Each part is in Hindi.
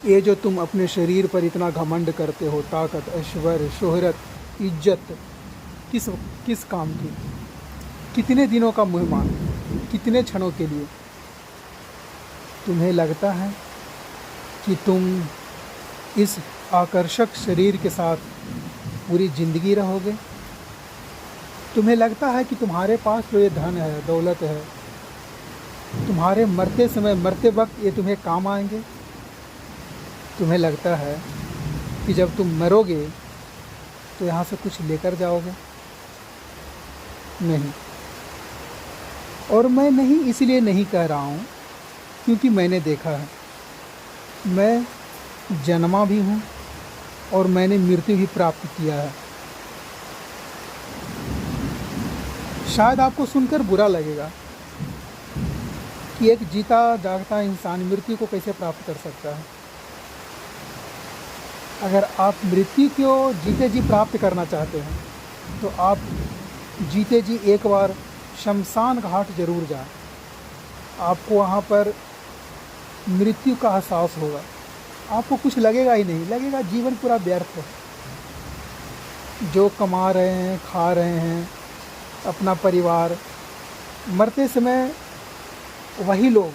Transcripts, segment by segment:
ये जो तुम अपने शरीर पर इतना घमंड करते हो, ताकत, ऐश्वर्य, शोहरत, इज्जत, किस किस काम की? कितने दिनों का मुहिमान? कितने क्षणों के लिए? तुम्हें लगता है कि तुम इस आकर्षक शरीर के साथ पूरी ज़िंदगी रहोगे? तुम्हें लगता है कि तुम्हारे पास जो ये धन है, दौलत है, तुम्हारे मरते समय, मरते वक्त ये तुम्हें काम आएंगे? तुम्हें लगता है कि जब तुम मरोगे तो यहाँ से कुछ लेकर जाओगे? नहीं। और मैं नहीं इसलिए नहीं कह रहा हूँ क्योंकि मैंने देखा है। मैं जन्मा भी हूँ और मैंने मृत्यु भी प्राप्त किया है। शायद आपको सुनकर बुरा लगेगा कि एक जीता जागता इंसान मृत्यु को कैसे प्राप्त कर सकता है। अगर आप मृत्यु को जीते जी प्राप्त करना चाहते हैं तो आप जीते जी एक बार शमशान घाट जरूर जाएं। आपको वहाँ पर मृत्यु का एहसास होगा। आपको कुछ लगेगा ही नहीं, लगेगा जीवन पूरा व्यर्थ है। जो कमा रहे हैं, खा रहे हैं, अपना परिवार, मरते समय वही लोग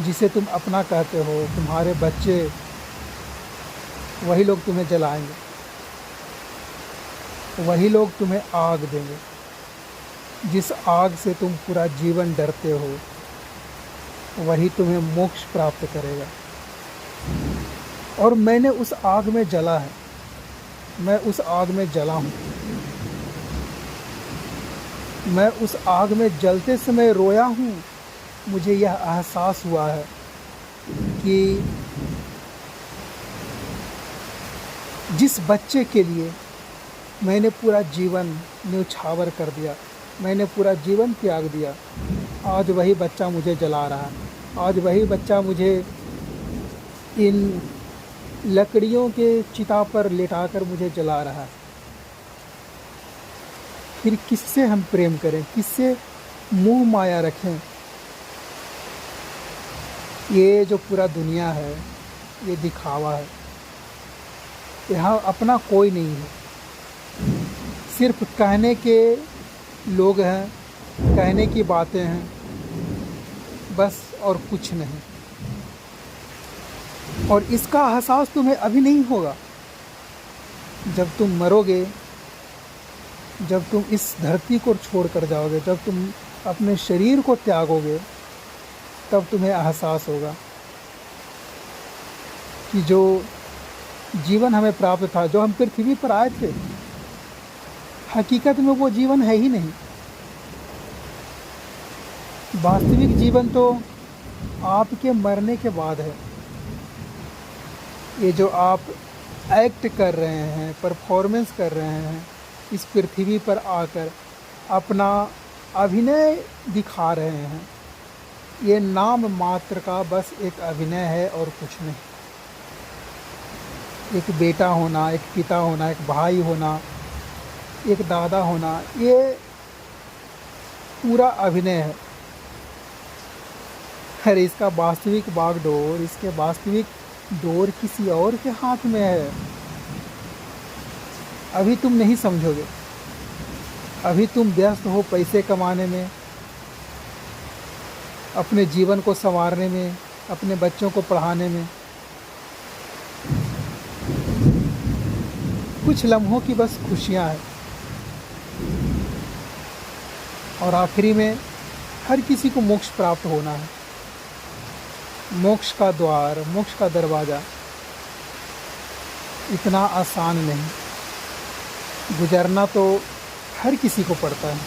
जिसे तुम अपना कहते हो, तुम्हारे बच्चे, वही लोग तुम्हें जलाएंगे, वही लोग तुम्हें आग देंगे। जिस आग से तुम पूरा जीवन डरते हो वही तुम्हें मोक्ष प्राप्त करेगा। और मैंने उस आग में जला है, मैं उस आग में जला हूँ। मैं उस आग में जलते समय रोया हूँ। मुझे यह एहसास हुआ है कि जिस बच्चे के लिए मैंने पूरा जीवन न्यौछावर कर दिया, मैंने पूरा जीवन त्याग दिया, आज वही बच्चा मुझे जला रहा है। आज वही बच्चा मुझे इन लकड़ियों के चिता पर लेटाकर मुझे जला रहा है। फिर किससे हम प्रेम करें, किससे मोह माया रखें? ये जो पूरा दुनिया है ये दिखावा है। यहाँ अपना कोई नहीं है, सिर्फ कहने के लोग हैं, कहने की बातें हैं, बस और कुछ नहीं। और इसका एहसास तुम्हें अभी नहीं होगा। जब तुम मरोगे, जब तुम इस धरती को छोड़ कर जाओगे, जब तुम अपने शरीर को त्यागोगे, तब तुम्हें एहसास होगा कि जो जीवन हमें प्राप्त था, जो हम पृथ्वी पर आए थे, हकीकत में वो जीवन है ही नहीं। वास्तविक जीवन तो आपके मरने के बाद है। ये जो आप एक्ट कर रहे हैं, परफॉर्मेंस कर रहे हैं, इस पृथ्वी पर आकर अपना अभिनय दिखा रहे हैं, ये नाम मात्र का बस एक अभिनय है और कुछ नहीं। एक बेटा होना, एक पिता होना, एक भाई होना, एक दादा होना, ये पूरा अभिनय है। अरे इसका वास्तविक बागडोर, इसके वास्तविक डोर किसी और के हाथ में है। अभी तुम नहीं समझोगे। अभी तुम व्यस्त हो पैसे कमाने में, अपने जीवन को संवारने में, अपने बच्चों को पढ़ाने में। कुछ लम्हों की बस खुशियां हैं। और आखिरी में हर किसी को मोक्ष प्राप्त होना है। मोक्ष का द्वार, मोक्ष का दरवाज़ा इतना आसान नहीं। गुजरना तो हर किसी को पड़ता है।